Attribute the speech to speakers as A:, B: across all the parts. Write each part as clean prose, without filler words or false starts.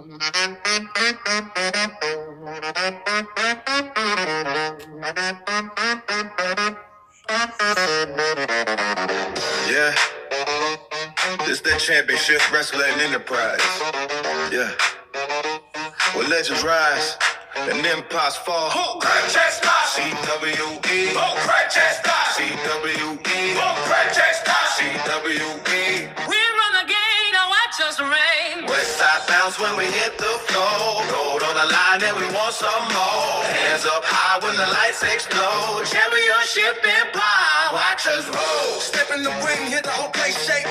A: Yeah, this that championship wrestling enterprise. Yeah, where legends rise and empires fall. Who Chest CWE. Who Chest CWE. Who Chest CWE. We run the game, now watch us rain. West side bounce when we hit the floor. Gold on the line and we want some more. Hands up high when the lights explode. Championship empire, watch us roll. Step in the ring, hit the whole place shake.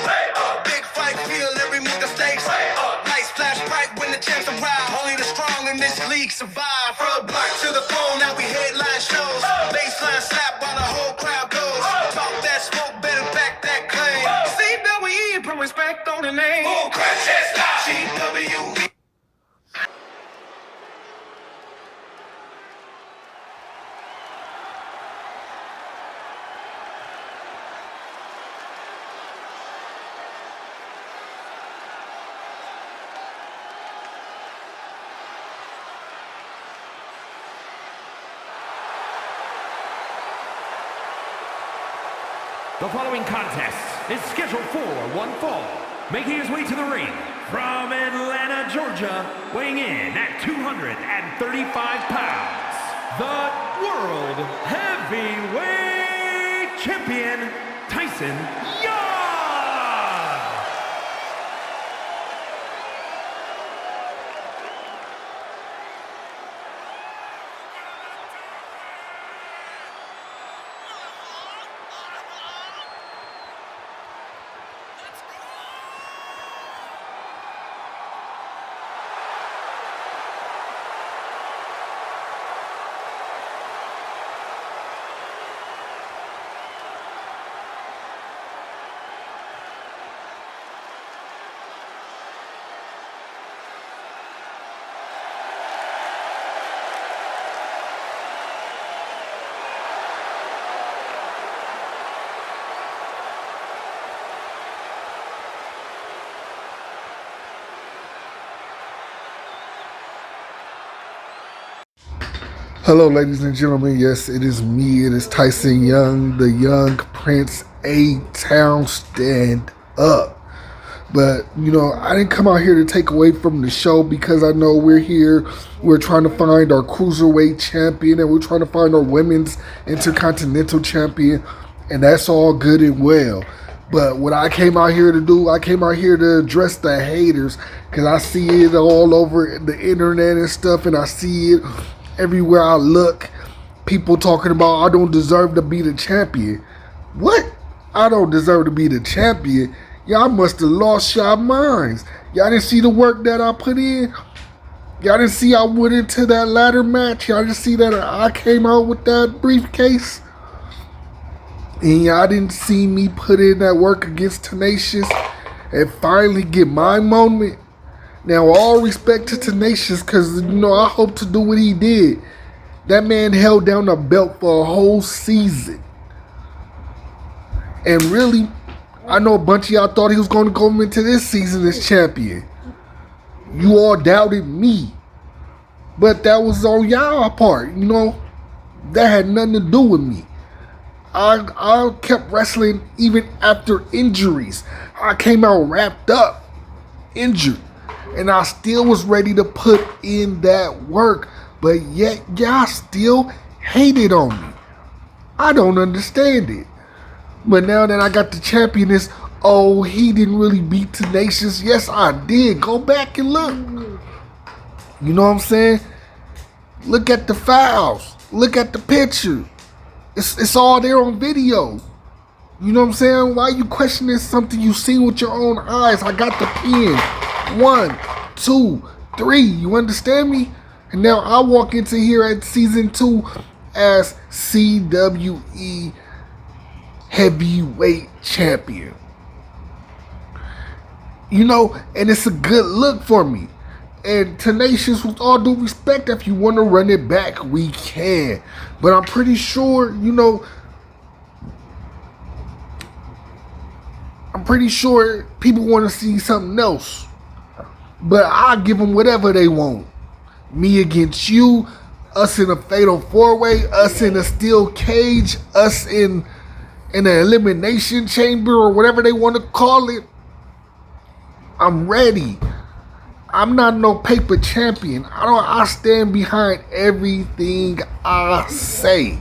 A: Big fight, feel every move the stakes. Lights flash bright when the champs arrive. Only the strong in this league survive. From the block to the throne, now we headline shows. Baseline slap while the whole crowd goes. Talk that smoke, better back that claim. CWE, put respect on the name. Who crashes CWE.
B: The following contest is scheduled for one fall. Making his way to the ring from Atlanta, Georgia, weighing in at 235 pounds, the World Heavyweight Champion, Tyson Young!
C: Hello, ladies and gentlemen. Yes, it is me. It is Tyson Young, the Young Prince A-Town. Stand up. But, I didn't come out here to take away from the show because I know we're here. We're trying to find our Cruiserweight champion and we're trying to find our Women's Intercontinental champion. And that's all good and well. But what I came out here to do, I came out here to address the haters because I see it all over the internet and stuff, and I see it everywhere I look. People talking about I don't deserve to be the champion. What? I don't deserve to be the champion? Y'all must have lost y'all minds. Y'all didn't see the work that I put in? Y'all didn't see I went into that ladder match? Y'all didn't see that I came out with that briefcase? And y'all didn't see me put in that work against Tenacious and finally get my moment? Now, all respect to Tenacious because, I hope to do what he did. That man held down the belt for a whole season. And really, I know a bunch of y'all thought he was going to go into this season as champion. You all doubted me. But that was on y'all part, That had nothing to do with me. I kept wrestling even after injuries. I came out wrapped up, injured. And I still was ready to put in that work. But yet, y'all still hated on me. I don't understand it. But now that I got the champion, he didn't really beat Tenacious. Yes, I did. Go back and look. You know what I'm saying? Look at the files. Look at the picture. It's all there on video. You know what I'm saying? Why you questioning something you seen with your own eyes? I got the pen. 1, 2, 3. You understand me? And now I walk into here at season 2 as CWE Heavyweight Champion. And it's a good look for me. And Tenacious, with all due respect, if you want to run it back, we can. But I'm pretty sure, people want to see something else. But I'll give them whatever they want. Me against you, us in a fatal four-way, us in a steel cage, us in an elimination chamber or whatever they want to call it. I'm ready. I'm not no paper champion. I stand behind everything I say.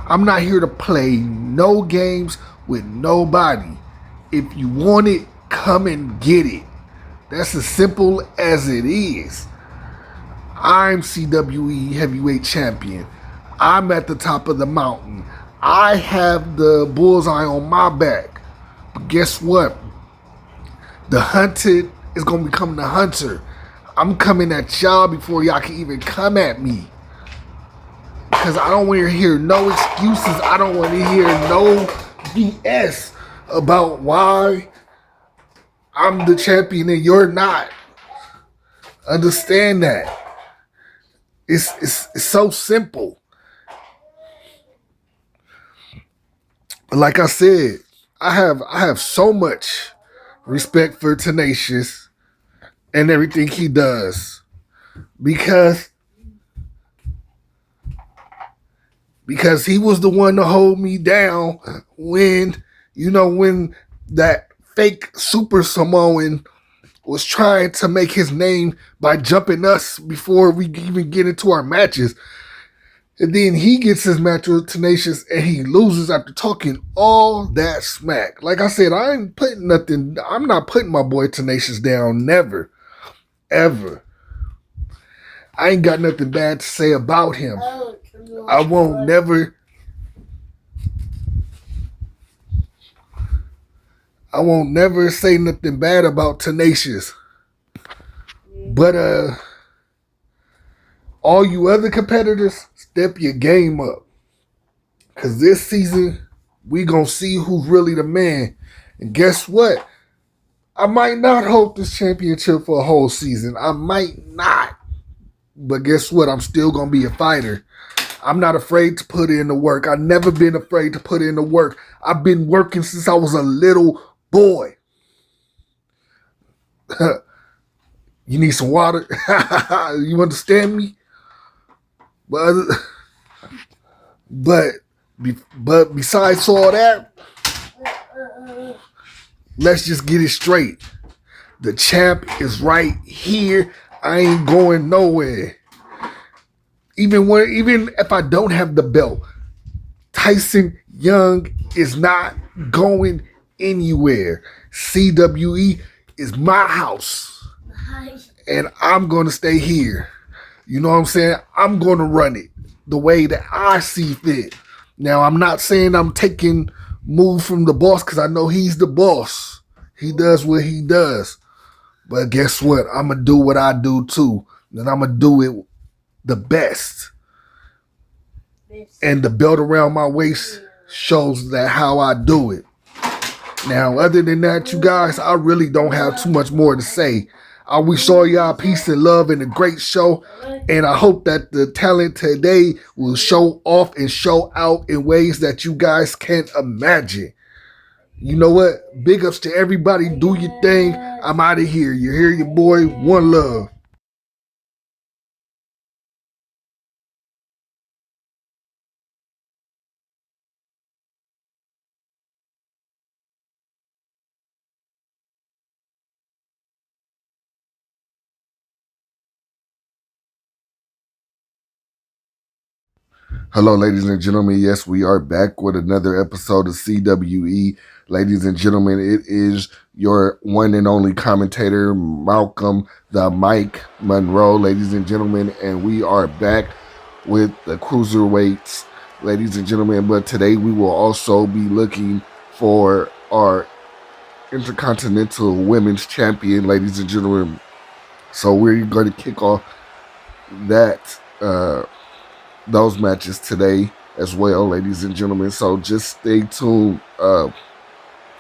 C: I'm not here to play no games with nobody. If you want it, come and get it. That's as simple as it is. I'm CWE heavyweight champion. I'm at the top of the mountain. I have the bullseye on my back. But guess what? The hunted is going to become the hunter. I'm coming at y'all before y'all can even come at me. Because I don't want to hear no excuses. I don't want to hear no BS about why I'm the champion and you're not. Understand that. It's so simple. But like I said, I have so much respect for Tenacious and everything he does because he was the one to hold me down when that fake Super Samoan was trying to make his name by jumping us before we even get into our matches. And then he gets his match with Tenacious and he loses after talking all that smack. Like I said, I'm not putting my boy Tenacious down. Never. Ever. I ain't got nothing bad to say about him. I won't never say nothing bad about Tenacious. But all you other competitors, step your game up. Because this season, we going to see who's really the man. And guess what? I might not hold this championship for a whole season. I might not. But guess what? I'm still going to be a fighter. I'm not afraid to put in the work. I've never been afraid to put in the work. I've been working since I was a little boy. You need some water? You understand me? But besides all that, let's just get it straight. The champ is right here. I ain't going nowhere. Even if I don't have the belt, Tyson Young is not going anywhere. CWE is my house. And I'm going to stay here. You know what I'm saying? I'm going to run it the way that I see fit. Now, I'm not saying I'm taking moves from the boss because I know he's the boss. He does what he does. But guess what? I'm going to do what I do too. And I'm going to do it the best. And the belt around my waist shows that how I do it. Now, other than that, you guys, I really don't have too much more to say. I wish all y'all peace and love and a great show. And I hope that the talent today will show off and show out in ways that you guys can't imagine. You know what? Big ups to everybody. Do your thing. I'm out of here. You hear your boy. One love. Hello, ladies and gentlemen. Yes, we are back with another episode of CWE. Ladies and gentlemen, it is your one and only commentator, Malcolm the Mike Monroe, ladies and gentlemen, and we are back with the cruiserweights, ladies and gentlemen. But today we will also be looking for our Intercontinental Women's Champion, ladies and gentlemen. So we're going to kick off that those matches today as well, ladies and gentlemen. So just stay tuned.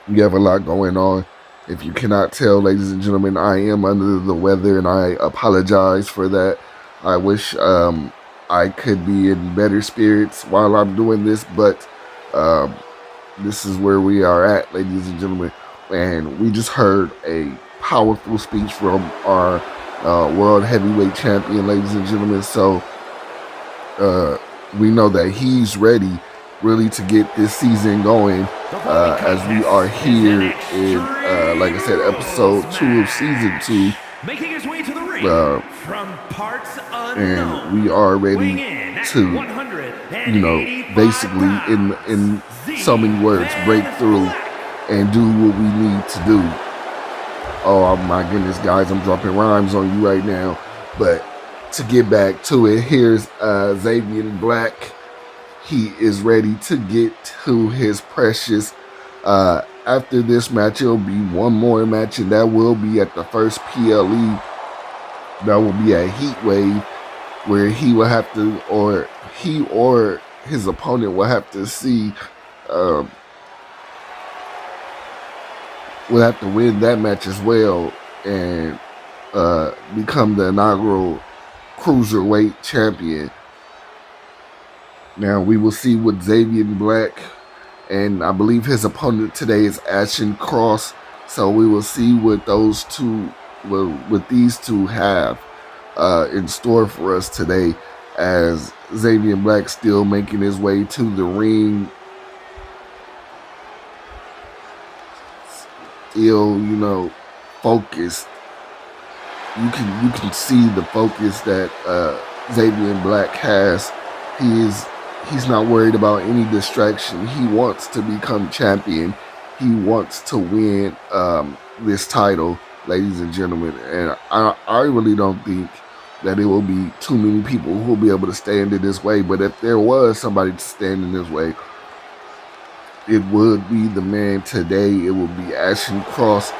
C: We have a lot going on. If you cannot tell, ladies and gentlemen, I am under the weather and I apologize for that. I wish I could be in better spirits while I'm doing this, but this is where we are at, ladies and gentlemen. And we just heard a powerful speech from our world heavyweight champion, ladies and gentlemen. So we know that he's ready really to get this season going as we are here in, like I said, episode 2 of season 2.
B: Making his way to the ring from parts unknown,
C: and we are ready to, basically in so many words, break through and do what we need to do. Oh my goodness, guys, I'm dropping rhymes on you right now. But to get back to it, here's Xavier Black. He is ready to get to his precious. After this match, it'll be one more match, and that will be at the first PLE. That will be a heat wave where he will have to, or he or his opponent will have to see, will have to win that match as well and become the inaugural cruiserweight champion. Now we will see what Xavier Black, and I believe his opponent today is Ashton Cross. So we will see what those two, what these two have in store for us today, as Xavier Black still making his way to the ring. Still, focused. You can see the focus that Xavier Black has. He's not worried about any distraction. He wants to become champion. He wants to win this title, ladies and gentlemen. And I really don't think that it will be too many people who will be able to stand in this way. But if there was somebody to stand in this way, it would be the man today. It would be Ashton Cross.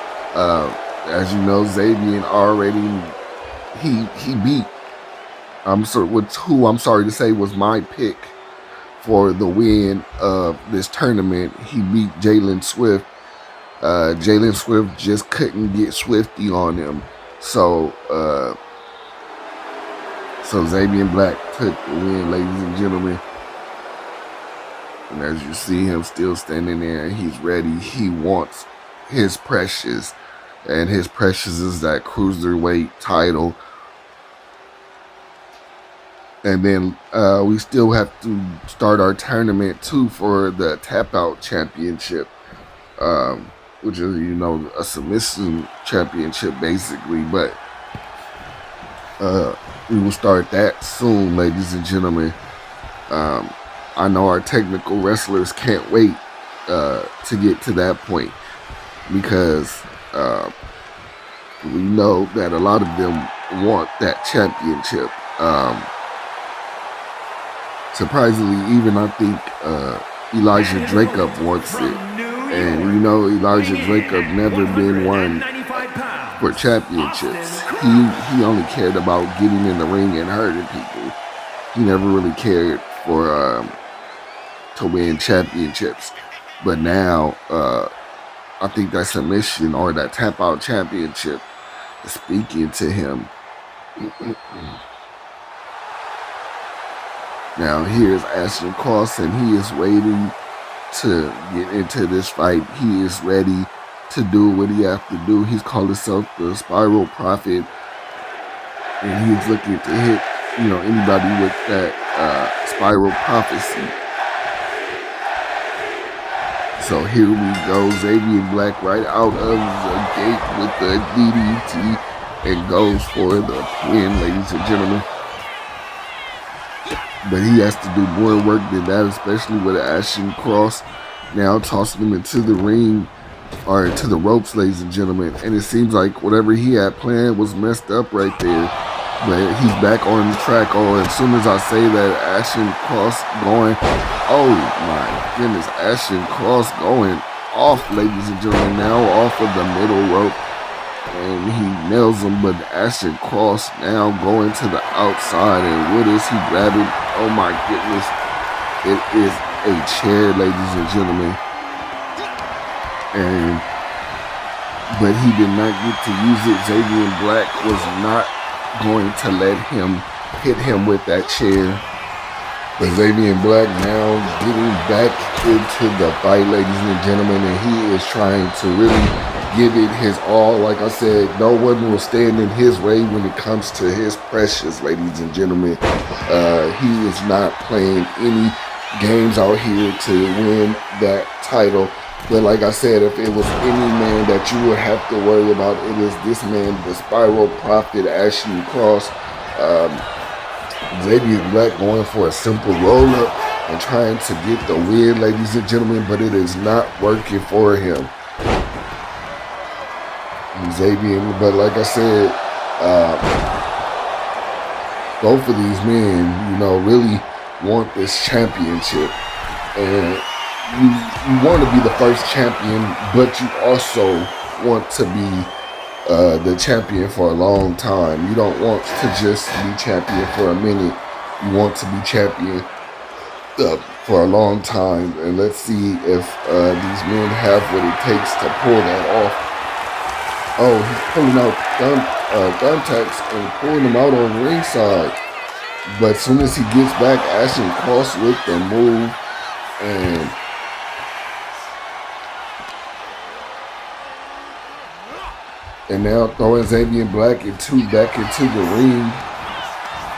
C: As you know, Xavier already he beat. I'm sorry to say was my pick for the win of this tournament. He beat Jalen Swift. Jalen Swift just couldn't get Swifty on him. So Xavier Black took the win, ladies and gentlemen. And as you see him still standing there, he's ready. He wants his precious. And his precious is that cruiserweight title. And then we still have to start our tournament too for the Tap Out Championship, which is, a submission championship basically. But we will start that soon, ladies and gentlemen. I know our technical wrestlers can't wait to get to that point, because we know that a lot of them want that championship. Surprisingly, even I think Elijah Dracob wants it. And Elijah Dracob never been one for championships. He only cared about getting in the ring and hurting people. He never really cared for to win championships. But now I think that submission or that Tap Out Championship is speaking to him. Now here's Ashton Cross, and he is waiting to get into this fight. He is ready to do what he has to do. He's called himself the Spiral Prophet, and he's looking to hit, anybody with that Spiral Prophecy. So here we go, Xavier Black right out of the gate with the DDT and goes for the pin, ladies and gentlemen. But he has to do more work than that, especially with Ashton Cross now tossing him into the ring, or into the ropes, ladies and gentlemen. And it seems like whatever he had planned was messed up right there. But he's back on the track. Oh, as soon as I say that, Ashton Cross going, oh my goodness, Ashton Cross going off, ladies and gentlemen, now off of the middle rope. And he nails him, but Ashton Cross now going to the outside. And what is he grabbing? Oh my goodness. It is a chair, ladies and gentlemen. But he did not get to use it. Xavier Black was not going to let him hit him with that chair. But Xavier Black now getting back into the fight, ladies and gentlemen, and he is trying to really give it his all. Like I said, no one will stand in his way when it comes to his precious, ladies and gentlemen. He is not playing any games out here to win that title. But like I said, if it was any man that you would have to worry about, it is this man, the Spiral Prophet, Ashley Cross. Xavier Black going for a simple roll-up and trying to get the win, ladies and gentlemen, but it is not working for him. Xavier, but like I said, both of these men, really want this championship. And you want to be the first champion, but you also want to be the champion for a long time. You don't want to just be champion for a minute. You want to be champion for a long time. And let's see if these men have what it takes to pull that off. Oh, he's pulling out thumbtacks and pulling them out on ringside. But as soon as he gets back, Ashton Cross with the move, and now throwing Xavier Black back into the ring.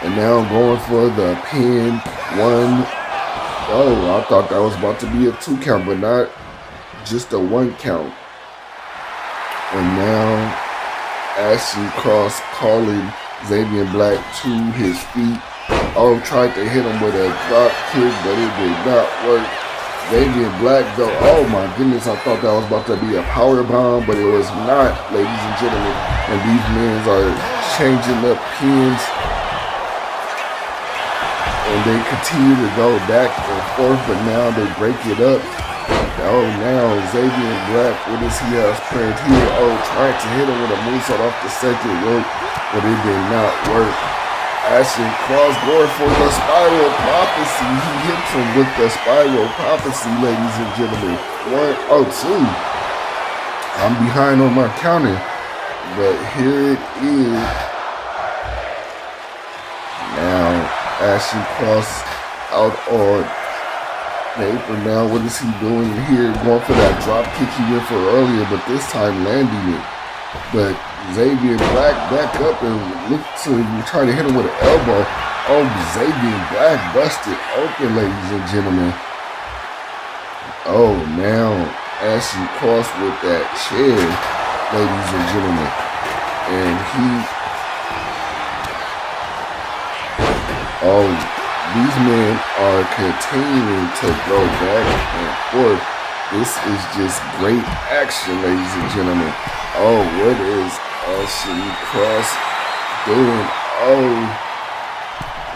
C: And now going for the pin. 1. Oh, I thought that was about to be a 2 count, but not, just a 1 count. And now Ashton Cross calling Xavier Black to his feet. Oh, tried to hit him with a drop kick, but it did not work. Xavier Black, though, oh my goodness, I thought that was about to be a power bomb, but it was not, ladies and gentlemen. And these men are changing up pins, and they continue to go back and forth, but now they break it up. Oh, now Xavier Black, what does he have planned here? Oh, trying to hit him with a moonsault off the second rope, but it did not work. Ashton Cross going for the Spiral Prophecy. He hits him with the Spiral Prophecy, ladies and gentlemen. 1, 2. I'm behind on my counting, but here it is. Now Ashton Cross out on the apron now. What is he doing here? Going for that drop kick he went for earlier, but this time landing it. But Xavier Black back up and look to try to hit him with an elbow. Oh, Xavier Black busted open, ladies and gentlemen. Oh, now Ashton Cross with that chair, ladies and gentlemen. And these men are continuing to go back and forth. This is just great action, ladies and gentlemen. Oh, what is Ashton Cross doing? Oh,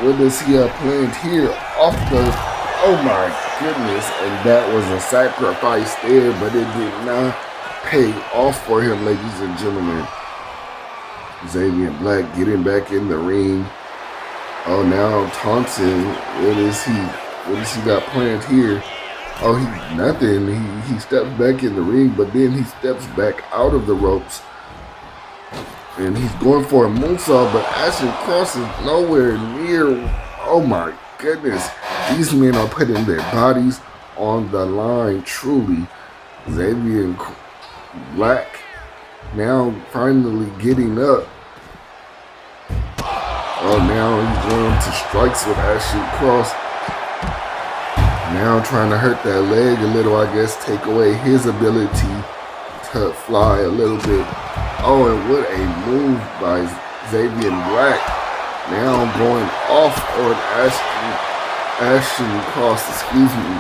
C: what does he have planned here? Oh my goodness. And that was a sacrifice there, but it did not pay off for him, ladies and gentlemen. Xavier Black getting back in the ring. Oh, now taunting. What is he got planned here? Oh, nothing. He steps back in the ring, but then he steps back out of the ropes. And he's going for a moonsault, but Ashton Cross is nowhere near. Oh my goodness. These men are putting their bodies on the line, truly. Xavier Black now finally getting up. Oh, now he's going to strikes with Ashton Cross. Now trying to hurt that leg a little, I guess, take away his ability to fly a little bit. Oh, and what a move by Xavier Black. Now going off on Ashton Cross, excuse me.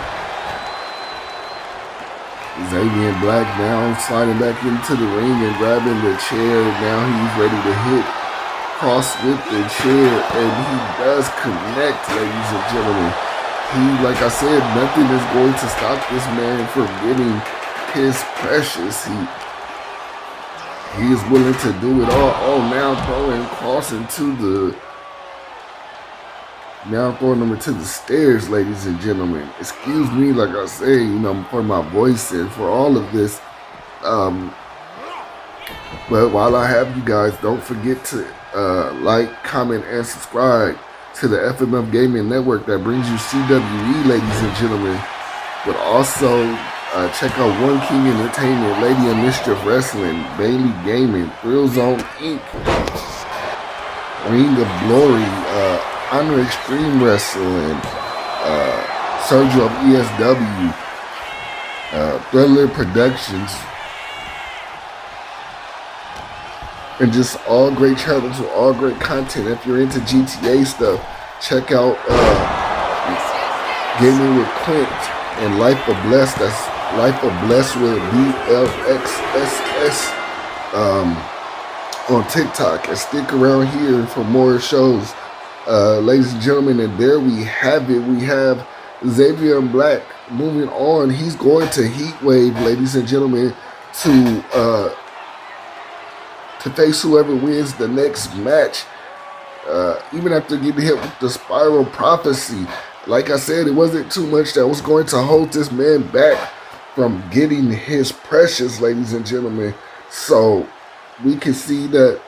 C: Xavier Black now sliding back into the ring and grabbing the chair. Now he's ready to hit Cross with the chair, and he does connect, ladies and gentlemen. Like I said, nothing is going to stop this man from getting his precious. He is willing to do it all. Oh, now throwing Cross throwing him into the stairs, ladies and gentlemen. Excuse me, like I say, for my voice and for all of this. But while I have you guys, don't forget to like, comment, and subscribe to the FMF Gaming Network that brings you CWE, ladies and gentlemen. But also Check out One King Entertainment, Lady of Mischief Wrestling, Bailey Gaming, Thrill Zone Inc., Ring of Glory, Honor Extreme Wrestling, Sergio of ESW, Thriller Productions, and just all great channels with all great content. If you're into GTA stuff, check out Gaming with Clint and Life of Bless. That's Life of Bless with BLXSS on TikTok. And stick around here for more shows, ladies and gentlemen. And there we have it. We have Xavier Black moving on. He's going to Heat Wave, ladies and gentlemen, to face whoever wins the next match. Even after getting hit with the Spiral Prophecy, like I said, it wasn't too much that was going to hold this man back from getting his precious, ladies and gentlemen. So we can see that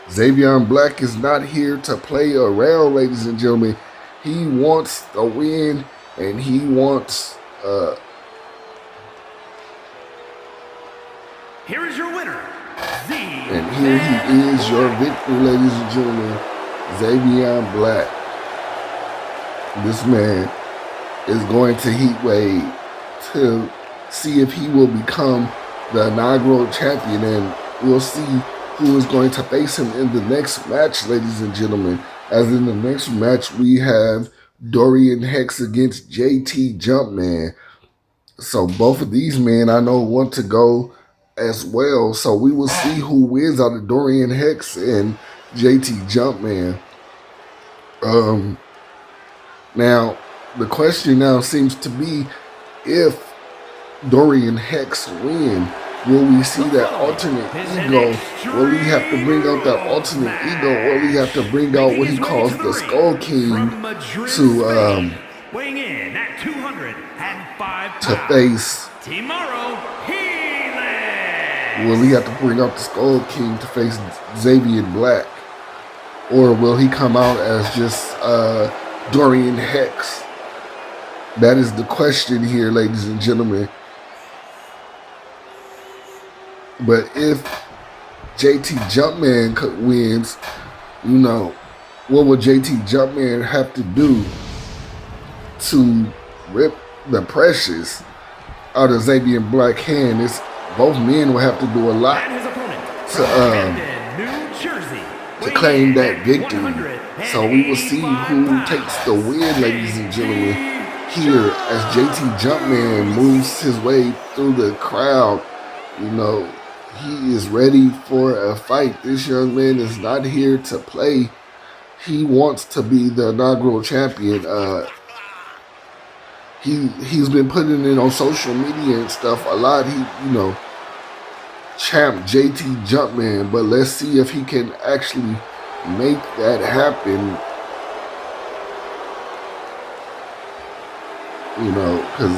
C: Xavier Black is not here to play around, ladies and gentlemen. He wants a win, and he wants
B: Here is your winner,
C: and here he is, your victor, ladies and gentlemen, Xavier Black. This man is going to Heatwave to see if he will become the inaugural champion, and we'll see who is going to face him in the next match, ladies and gentlemen. As in the next match, we have Dorian Hex against JT Jumpman. So both of these men I know want to go as well. So we will see who wins out of Dorian Hex and JT Jumpman. Now, the question now seems to be, if Dorian Hex win, will we see that alternate ego? Will he have to bring out that alternate ego, or will he have to bring out what he calls the Skull King to face? Will he have to bring out the Skull King to face Xavier Black? Or will he come out as just Dorian Hex? That is the question here, ladies and gentlemen. But if JT Jumpman wins, you know, what will JT Jumpman have to do to rip the precious out of Xavier Black's hand? Both men will have to do a lot to claim that victory. So we will see who takes the win, ladies and gentlemen, here as JT Jumpman moves his way through the crowd. You know, he is ready for a fight. This young man is not here to play. He wants to be the inaugural champion. He's been putting it on social media and stuff a lot. Champ JT Jumpman, but let's see if he can actually make that happen. You know, because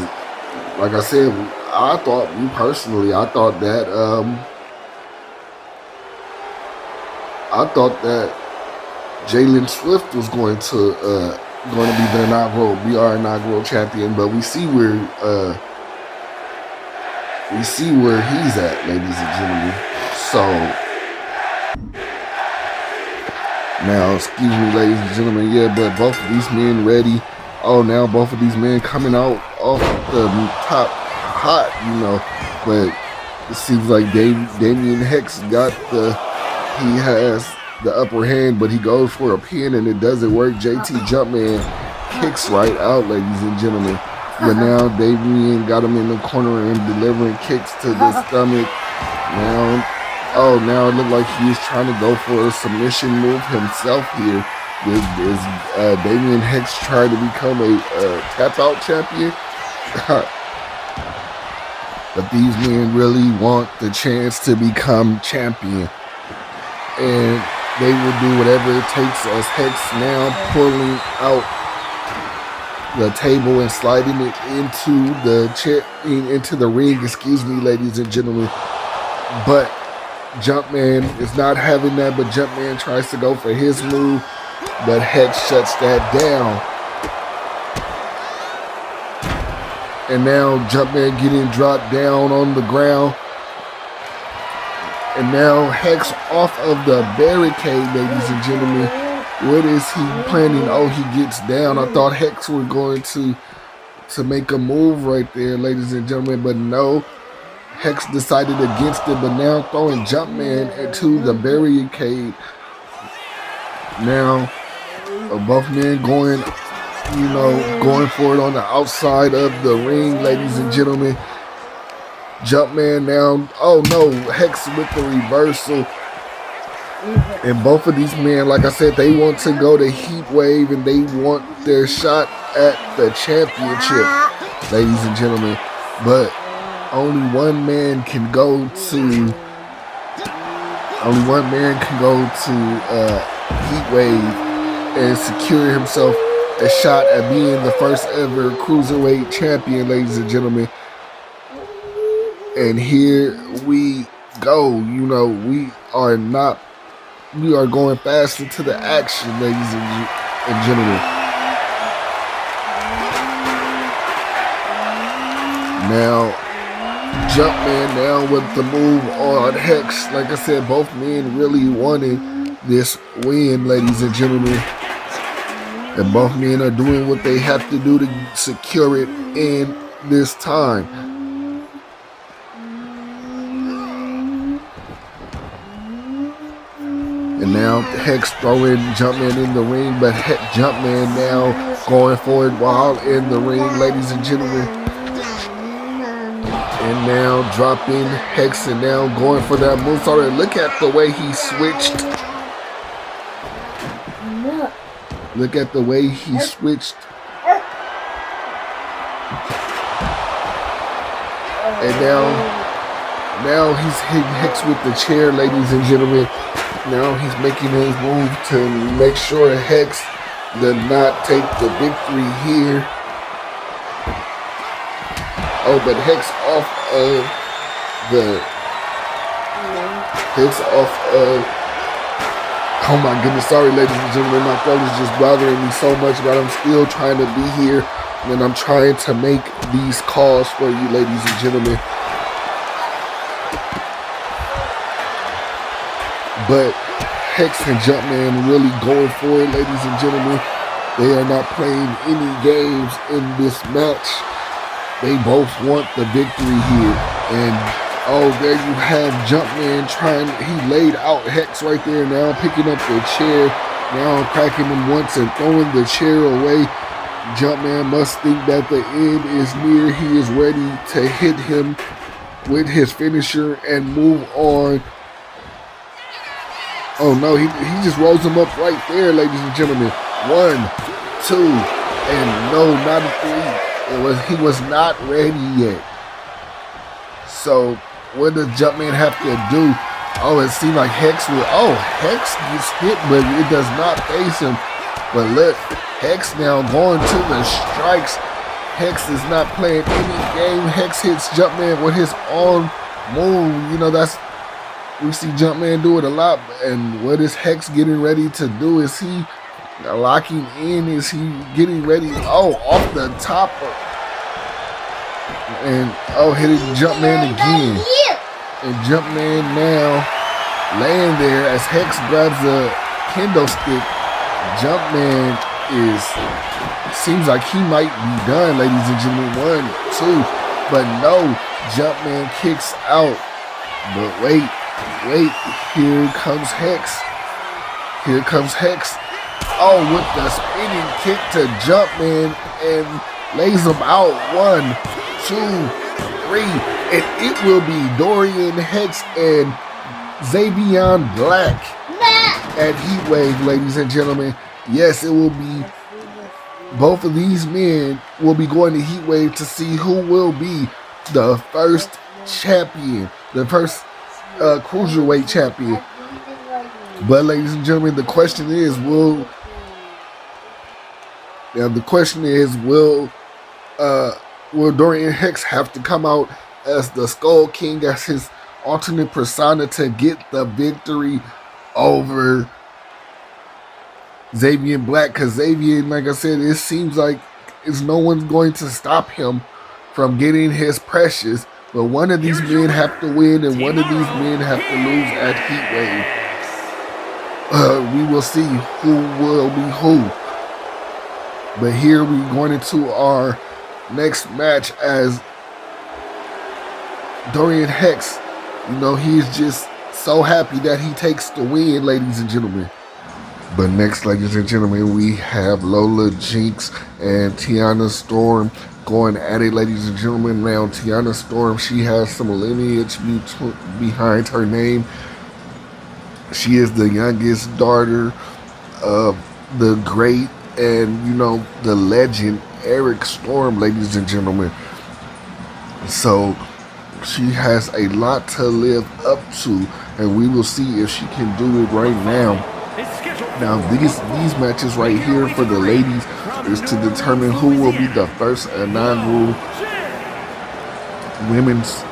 C: like I said, I thought that Jalen Swift was going to be our inaugural champion, but we see where he's at, ladies and gentlemen. So now, excuse me, ladies and gentlemen, yeah, but both of these men ready. Oh, now both of these men coming out off the top hot, you know. But it seems like Damian Hex he has the upper hand, but he goes for a pin and it doesn't work. JT Jumpman kicks right out, ladies and gentlemen. But now Damian got him in the corner and delivering kicks to the stomach. Now it looked like he was trying to go for a submission move himself here. Is Damian Hex trying to become a tap-out champion? But these men really want the chance to become champion. And they will do whatever it takes, as Hex now pulling out the table and sliding it into the ring, excuse me, ladies and gentlemen. But Jumpman is not having that, but Jumpman tries to go for his move, but Hex shuts that down. And now Jumpman getting dropped down on the ground. And now Hex off of the barricade, ladies and gentlemen. What is he planning? Oh, he gets down. I thought Hex were going to make a move right there, ladies and gentlemen, but no. Hex decided against it, but now throwing Jumpman into the barricade. Now, both men going for it on the outside of the ring, ladies and gentlemen. Jumpman now, oh no, Hex with the reversal. And both of these men, like I said, they want to go to Heat Wave and they want their shot at the championship, ladies and gentlemen. But only one man can go to Heat Wave and secure himself a shot at being the first ever Cruiserweight champion, ladies and gentlemen. And here we go. We are going fast into the action, ladies and gentlemen. Now, Jumpman now with the move on Hex. Like I said, both men really wanted this win, ladies and gentlemen. And both men are doing what they have to do to secure it in this time. And now Hex throwing Jumpman in the ring, but Jumpman now going forward while in the ring, ladies and gentlemen. And now dropping Hex and now going for that moonsault. Look at the way he switched. Look at the way he switched. And now he's hitting Hex with the chair, ladies and gentlemen. Now he's making his move to make sure Hex does not take the victory here. Oh, but Hex off of oh my goodness, sorry ladies and gentlemen, my throat is just bothering me so much, but I'm still trying to be here and I'm trying to make these calls for you, ladies and gentlemen. But Hex and Jumpman really going for it, ladies and gentlemen. They are not playing any games in this match. They both want the victory here. And oh, there you have Jumpman he laid out Hex right there now, picking up the chair, now cracking him once and throwing the chair away. Jumpman must think that the end is near. He is ready to hit him with his finisher and move on. Oh no, he just rolls him up right there, ladies and gentlemen. 1, 2, and no, not a 3. He was not ready yet. So what does Jumpman have to do? Oh, it seemed like Hex gets hit, but it does not face him. But look, Hex now going to the strikes. Hex is not playing any game. Hex hits Jumpman with his own move. We see Jumpman do it a lot. And what is Hex getting ready to do? Is he locking in? Is he getting ready? Oh, off the top. And hitting Jumpman again. And Jumpman now laying there as Hex grabs a kendo stick. Jumpman seems like he might be done, ladies and gentlemen. 1, 2, but no, Jumpman kicks out. But wait, here comes Hex. Here comes Hex. Oh, with the spinning kick to Jumpman and lays him out. 1, 2, 3, and it will be Dorian Hex and Xavier Black at Heat Wave, ladies and gentlemen. Yes, it will be. Both of these men will be going to Heat Wave to see who will be the first champion, the first Cruiserweight champion. But ladies and gentlemen, the question is, will Dorian Hex have to come out as the Skull King, as his alternate persona, to get the victory over Xavier Black? Because Xavier, like I said, it seems like no one's going to stop him from getting his precious. But one of these men have to win, and one of these men have to lose at Heatwave. We will see who will be who. But here we're going into our next match as Dorian Hex. He's just so happy that he takes the win, ladies and gentlemen. But next, ladies and gentlemen, we have Lola Jinx and Tiana Storm going at it, ladies and gentlemen. Now, Tiana Storm, she has some lineage behind her name. She is the youngest daughter of the great and, the legend Eric Storm, ladies and gentlemen. So she has a lot to live up to, and we will see if she can do it right now. Now, these matches right here for the ladies is to determine who will be the first inaugural women's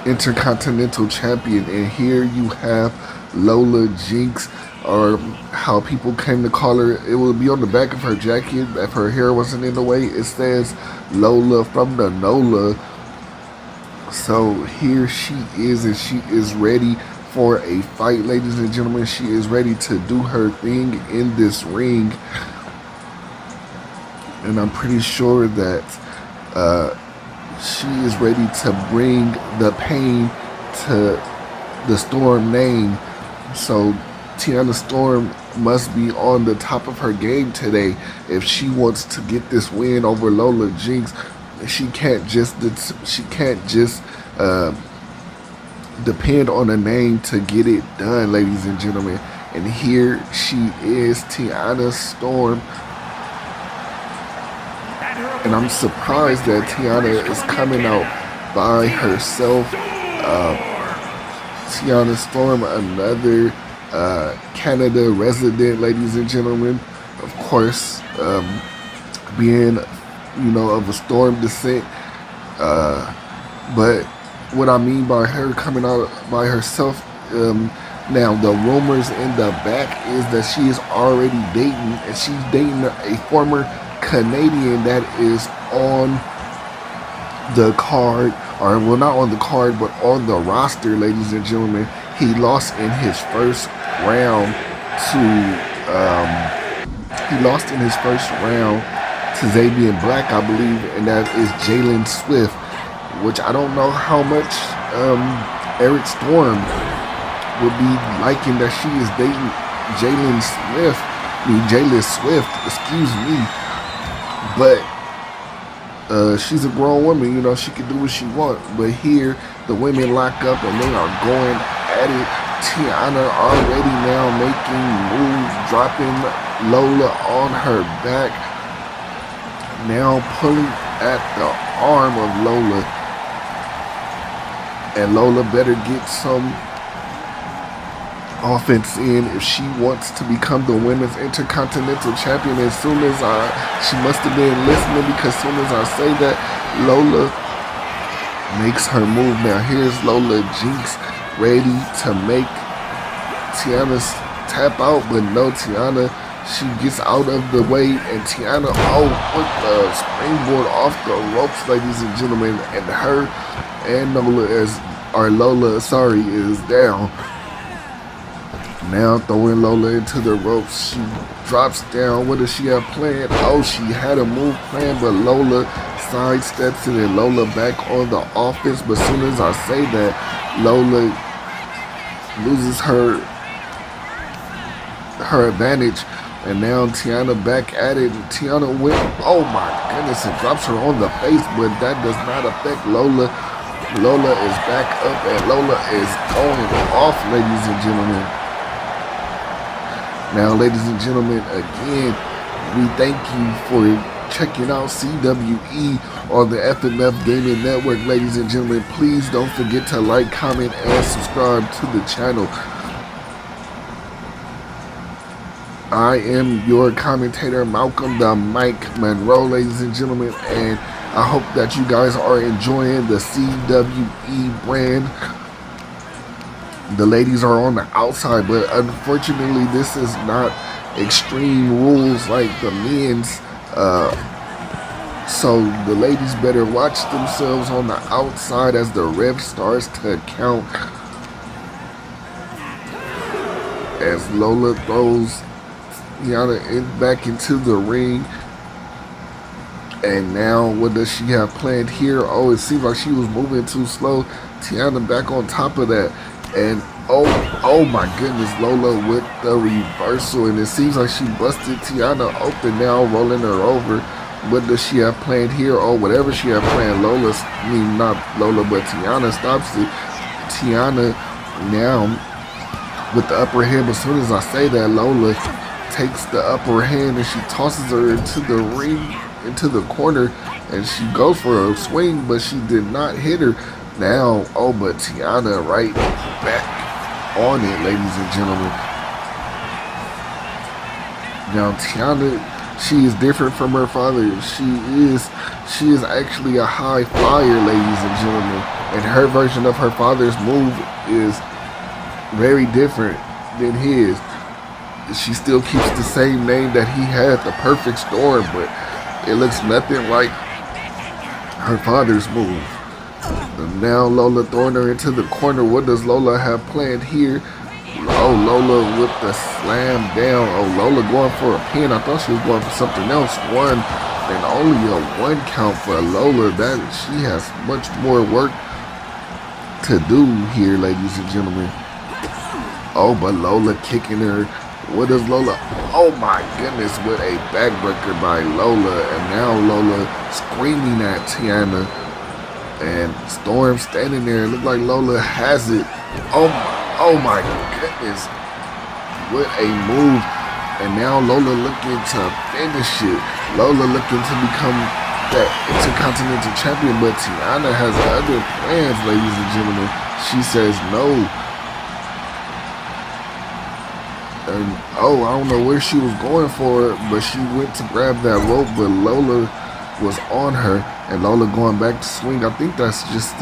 C: intercontinental champion. And here you have Lola Jinx, or how people came to call her. It will be on the back of her jacket. If her hair wasn't in the way, it says Lola from the NOLA. So here she is, and she is ready for a fight, ladies and gentlemen. She is ready to do her thing in this ring, and I'm pretty sure that she is ready to bring the pain to the Storm name. So Tiana Storm must be on the top of her game today if she wants to get this win over Lola Jinx. She can't just depend on a name to get it done, ladies and gentlemen. And here she is, Tiana Storm. And I'm surprised that Tiana is coming out by herself. Tiana Storm, another Canada resident, ladies and gentlemen. Of course, being, of a Storm descent. But what I mean by her coming out by herself, now the rumors in the back is that she is already dating, and she's dating a former Canadian that is on the card, or well, not on the card, but on the roster, ladies and gentlemen. He lost in his first round to Xavier Black, I believe, and that is Jalen Swift, which I don't know how much Eric Storm would be liking that she is dating Jalen Swift, excuse me. But she's a grown woman, she can do what she wants. But here, the women lock up and they are going at it. Tiana already now making moves, dropping Lola on her back. Now pulling at the arm of Lola. And Lola better get some offense in if she wants to become the women's intercontinental champion. As soon as she must have been listening, because as soon as I say that, Lola makes her move. Now here's Lola Jinx ready to make Tiana tap out, but no, Tiana, she gets out of the way, and Tiana, put the springboard off the ropes, ladies and gentlemen, and her and Lola is down. Now throwing Lola into the ropes, she drops down. What does she have planned? She had a move planned, but Lola sidesteps it, and Lola back on the offense. But as soon as I say that, Lola loses her advantage, and now Tiana back at it. And Tiana went, oh my goodness, and drops her on the face, but that does not affect Lola. Lola is back up, and Lola is going off, ladies and gentlemen. Now, ladies and gentlemen, again, we thank you for checking out CWE on the FMF Gaming Network, ladies and gentlemen. Please don't forget to like, comment, and subscribe to the channel. I am your commentator, Malcolm the Mike Monroe, ladies and gentlemen, and I hope that you guys are enjoying the CWE brand. The ladies are on the outside, but unfortunately this is not extreme rules like the men's So the ladies better watch themselves on the outside as the ref starts to count. As Lola throws Tiana back into the ring. And now what does she have planned here? Oh, it seems like she was moving too slow. Tiana back on top of that. And oh my goodness, Lola with the reversal. And it seems like she busted Tiana open now, rolling her over. What does she have planned here? Oh, whatever she have planned, not Lola, but Tiana stops it. Tiana now with the upper hand. But as soon as I say that, Lola takes the upper hand and she tosses her into the ring, into the corner, and she goes for a swing, but she did not hit her. Now, oh, but Tiana right back on it, ladies and gentlemen. Now, Tiana, she is different from her father. She is actually a high flyer, ladies and gentlemen. And her version of her father's move is very different than his. She still keeps the same name that he had, the Perfect Storm, but it looks nothing like her father's move. And now Lola throwing her into the corner. What does Lola have planned here? Oh, Lola with the slam down. Oh, Lola going for a pin. I thought she was going for something else. One, and only a 1 count for Lola. That she has much more work to do here, ladies and gentlemen. Oh, but Lola kicking her. What is Lola? Oh my goodness, with a backbreaker by Lola. And now Lola screaming at Tiana. And Storm standing there. It looked like Lola has it. Oh my goodness. What a move. And now Lola looking to finish it. Lola looking to become that Intercontinental Champion. But Tiana has other plans, ladies and gentlemen. She says no. And I don't know where she was going for it, but she went to grab that rope, but Lola was on her, and Lola going back to swing. I think that's just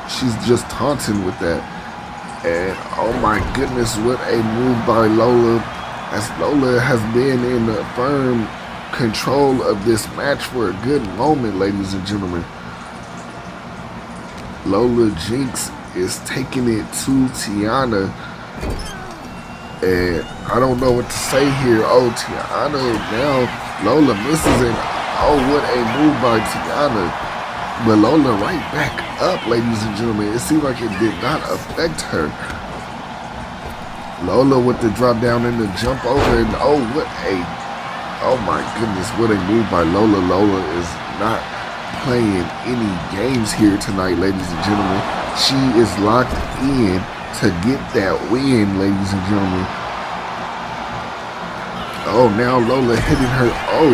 C: she's just taunting with that. And oh my goodness, what a move by Lola, as Lola has been in the firm control of this match for a good moment, ladies and gentlemen. Lola Jinx is taking it to Tiana. And I don't know what to say here. Oh, Tiana now. Lola misses it. Oh, what a move by Tiana. But Lola right back up, ladies and gentlemen. It seemed like it did not affect her. Lola with the drop down and the jump over. And oh my goodness, what a move by Lola. Lola is not playing any games here tonight, ladies and gentlemen. She is locked in to get that win, ladies and gentlemen. Oh, now Lola hitting her. Oh,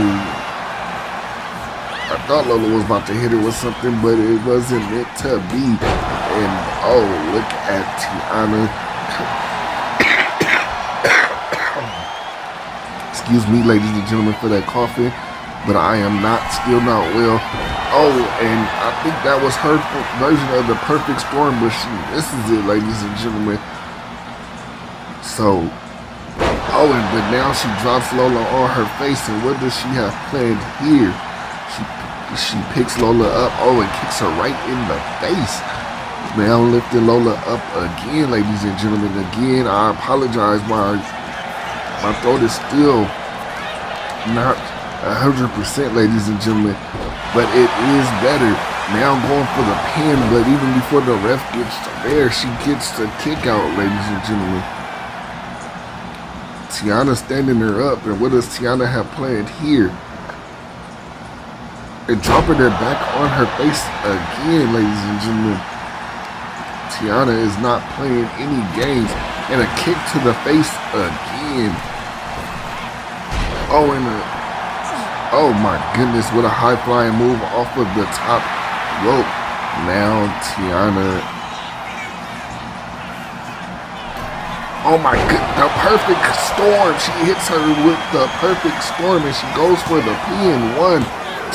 C: I thought Lola was about to hit her with something, but it wasn't meant to be. And oh, look at Tiana. Excuse me, ladies and gentlemen, for that coughing, but I am still not well. Oh, and I think that was her version of the Perfect Storm, but she misses it, ladies and gentlemen. So, but now she drops Lola on her face, and what does she have planned here? She picks Lola up, and kicks her right in the face. Now lifting Lola up again, ladies and gentlemen. Again, I apologize, my throat is still not 100%, ladies and gentlemen, but it is better. Now going for the pin, but even before the ref gets there, she gets the kick out, ladies and gentlemen. Tiana standing her up, and what does Tiana have planned here? And dropping her back on her face again, ladies and gentlemen. Tiana is not playing any games, and a kick to the face again. Oh my goodness, what a high flying move off of the top rope. Now Tiana. Oh my goodness, the Perfect Storm. She hits her with the Perfect Storm and she goes for the pin. 1,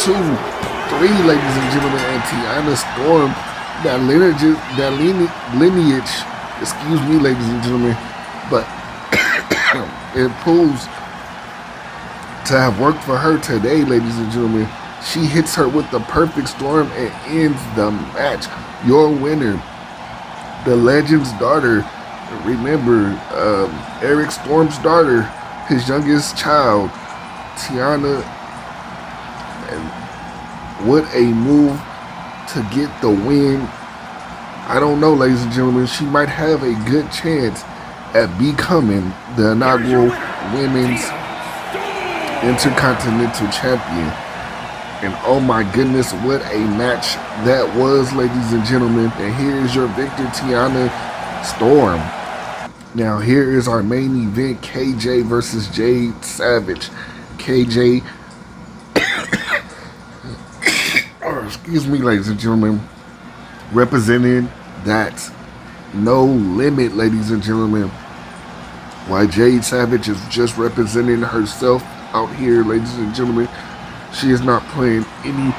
C: 2, 3, ladies and gentlemen. And Tiana Storm, that lineage, excuse me, ladies and gentlemen, but it proves to have worked for her today, ladies and gentlemen. She hits her with the perfect storm and ends the match. Your winner, the Legend's daughter. Remember, Eric Storm's daughter, his youngest child, Tiana. And what a move to get the win. I don't know, ladies and gentlemen. She might have a good chance at becoming the inaugural Women's Intercontinental Champion. And oh my goodness, what a match that was, ladies and gentlemen. And here is your victor, Tiana Storm. Now here is our main event, KJ versus Jade Savage. KJ, excuse me, ladies and gentlemen, representing that No Limit, ladies and gentlemen. While Jade Savage is just representing herself out here, ladies and gentlemen. She is not playing any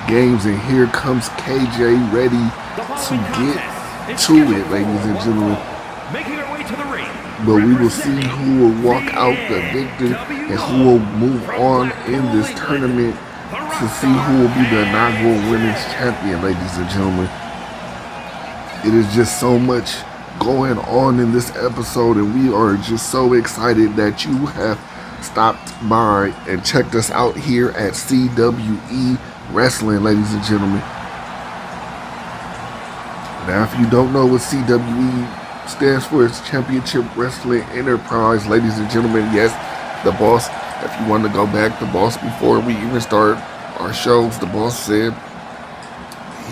C: games, and here comes KJ ready to get to it, ladies and gentlemen.
B: Making her way to the ring.
C: But we will see who will walk out the victor and who will move on in this tournament to see who will be the inaugural Women's Champion, ladies and gentlemen. It is just so much going on in this episode, and we are just so excited that you have stopped by and checked us out here at CWE Wrestling, ladies and gentlemen. Now, if you don't know what CWE stands for, it's Championship Wrestling Enterprise, ladies and gentlemen. Yes, the boss, if you want to go back, the boss, before we even start our shows, the boss said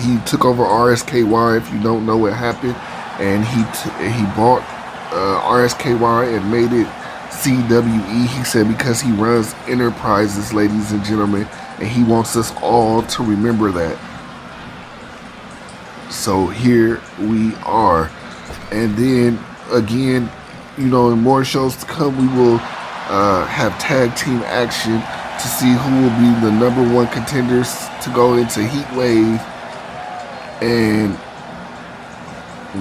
C: he took over RSKY. If you don't know what happened, and he bought RSKY and made it CWE. He said because he runs enterprises, ladies and gentlemen, and he wants us all to remember that. So here we are. And then again, you know, in more shows to come, we will have tag team action to see who will be the #1 contenders to go into Heat Wave and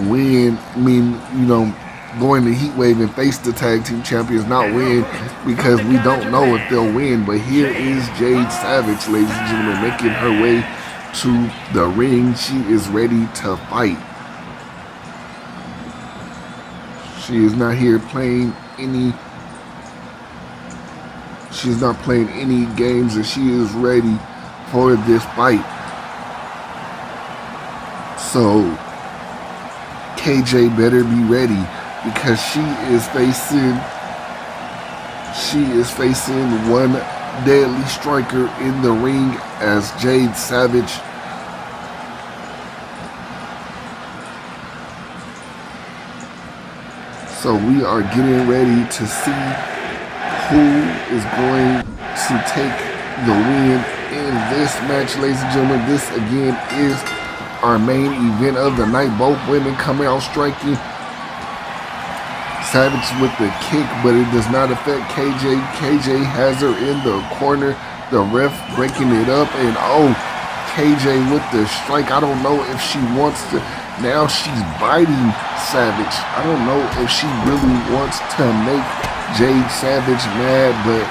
C: win. I mean, you know, going to Heat Wave and face the tag team champions, not win, because we don't know if they'll win. But here is Jade Savage, ladies and gentlemen, making her way to the ring. She is ready to fight. She is not here playing any. She's not playing any games, and she is ready for this fight. So KJ better be ready, because she is facing one deadly striker in the ring as Jade Savage. So we are getting ready to see who is going to take the win in this match, ladies and gentlemen. This again is our main event of the night. Both women coming out striking. Savage with the kick, but it does not affect KJ. KJ has her in the corner. The ref breaking it up, and oh, KJ with the strike. I don't know if she wants to. Now she's biting Savage. I don't know if she really wants to make Jade Savage mad, but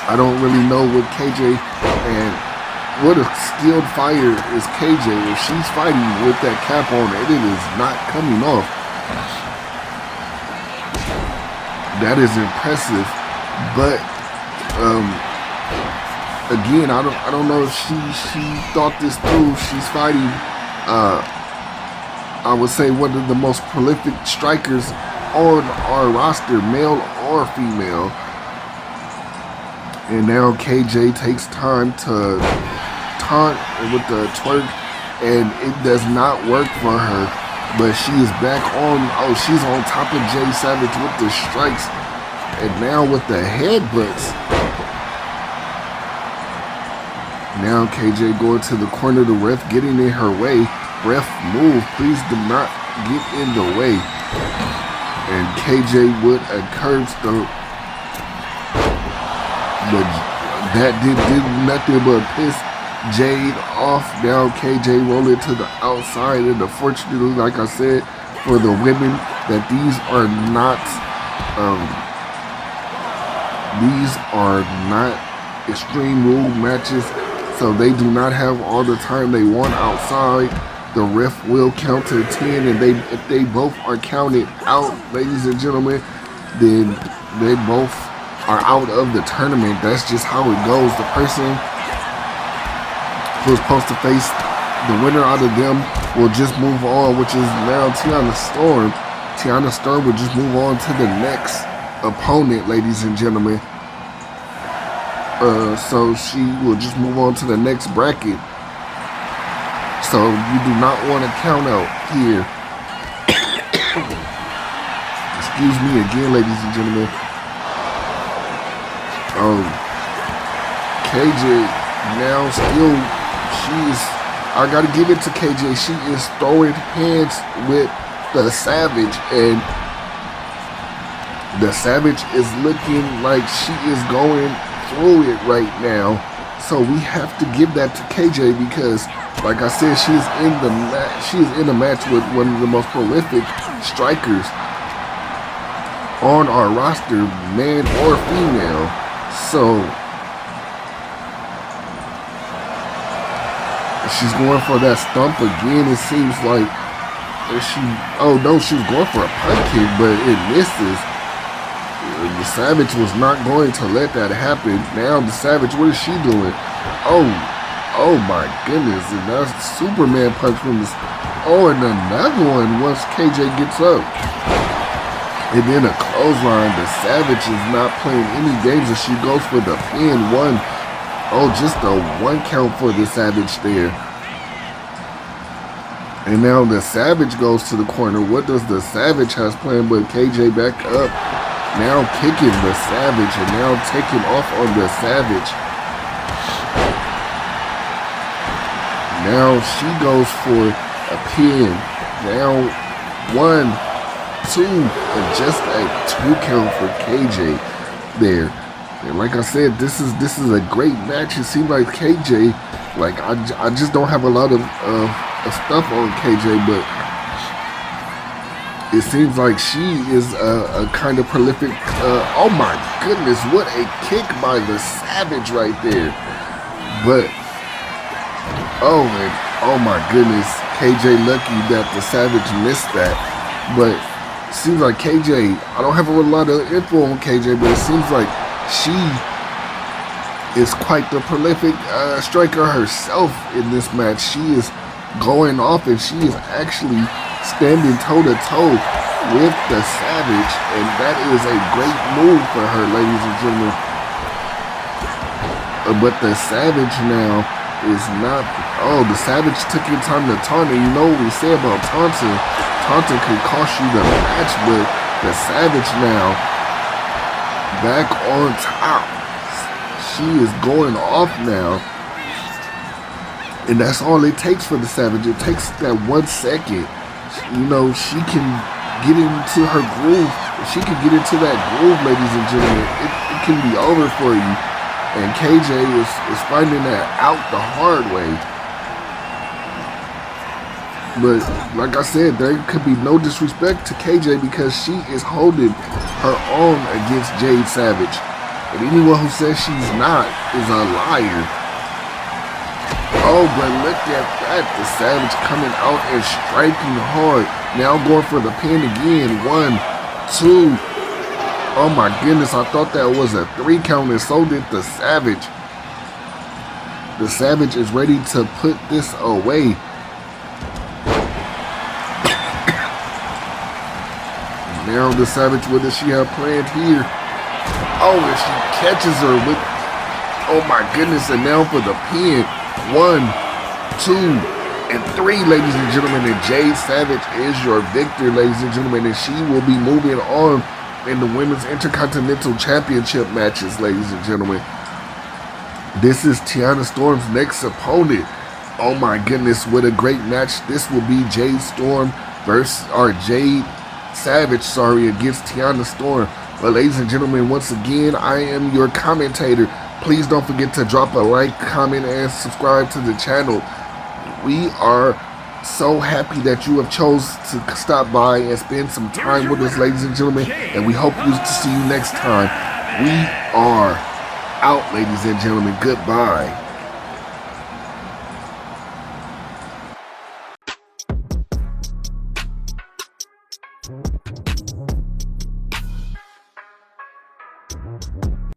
C: I don't really know what KJ, and what a skilled fighter is KJ. If she's fighting with that cap on, it is not coming off. That is impressive, but again, I don't know if she thought this through. She's fighting, I would say, one of the most prolific strikers on our roster, male or female. And now KJ takes time to taunt with the twerk, and it does not work for her. But she is back on. Oh, she's on top of Jade Savage with the strikes, and now with the headbutts. Now KJ going to the corner. The ref getting in her way. Ref, move. Please do not get in the way. And KJ with a curb stomp. But that did nothing but piss Jade off. Now KJ rolling to the outside, and unfortunately, like I said, for the women, that these are not Extreme Rule matches, so they do not have all the time they want outside. The ref will count to 10, and if they both are counted out, ladies and gentlemen, then they both are out of the tournament. That's just how it goes. The person who's supposed to face the winner out of them will just move on, which is now Tiana Storm. Tiana Storm will just move on to the next opponent, ladies and gentlemen. So she will just move on to the next bracket. So you do not want to count out here. Excuse me again, ladies and gentlemen. KJ now still, I gotta give it to KJ. She is throwing hands with the Savage, and the Savage is looking like she is going through it right now. So we have to give that to KJ because, like I said, she is in a match with one of the most prolific strikers on our roster, man or female. So she's going for that stump again. It seems like she was going for a punt kick, but it misses. The Savage was not going to let that happen. Now the Savage, what is she doing? Oh my goodness, and that's Superman punch from this. Oh, and another one once KJ gets up. And then a clothesline. The Savage is not playing any games, and she goes for the pin. Just a 1 count for the Savage there. And now the Savage goes to the corner. What does the Savage has planned? But KJ back up. Now kicking the Savage, and now taking off on the Savage. Now she goes for a pin. Now 1, 2, and just a 2 count for KJ there. And like I said, this is a great match. It seems like KJ, like I just don't have a lot of stuff on KJ, but it seems like she is a kind of prolific. Oh my goodness, what a kick by the Savage right there. But oh my goodness, KJ lucky that the Savage missed that. But it seems like KJ, I don't have a lot of info on KJ, but it seems like she is quite the prolific striker herself in this match. She is going off, and she is actually standing toe-to-toe with the Savage, and that is a great move for her, ladies and gentlemen. But the Savage now is not. Oh, the Savage took your time to taunt her. You know what we say about taunting. Taunting can cost you the match, but the Savage now back on top. She is going off now. And that's all it takes for the Savage. It takes that 1 second. You know, she can get into her groove. If she can get into that groove, ladies and gentlemen, it can be over for you. And KJ is finding that out the hard way. But like I said, there could be no disrespect to KJ because she is holding her own against Jade Savage. And anyone who says she's not is a liar. Oh, but look at that. The Savage coming out and striking hard. Now going for the pin again. 1, 2. Oh my goodness, I thought that was a 3 count, and so did the Savage. The Savage is ready to put this away. Now the Savage, what does she have planned here? Oh, and she catches her with, oh my goodness, and now for the pin. 1, 2, and 3, ladies and gentlemen, and Jade Savage is your victor, ladies and gentlemen, and she will be moving on in the Women's Intercontinental Championship matches, ladies and gentlemen. This is Tiana Storm's next opponent. Oh my goodness, what a great match. This will be Jade Savage, against Tiana Storm. But ladies and gentlemen, once again, I am your commentator. Please don't forget to drop a like, comment, and subscribe to the channel. We are so happy that you have chose to stop by and spend some time with us, ladies and gentlemen, and we hope to see you next time. We are out, ladies and gentlemen. Goodbye.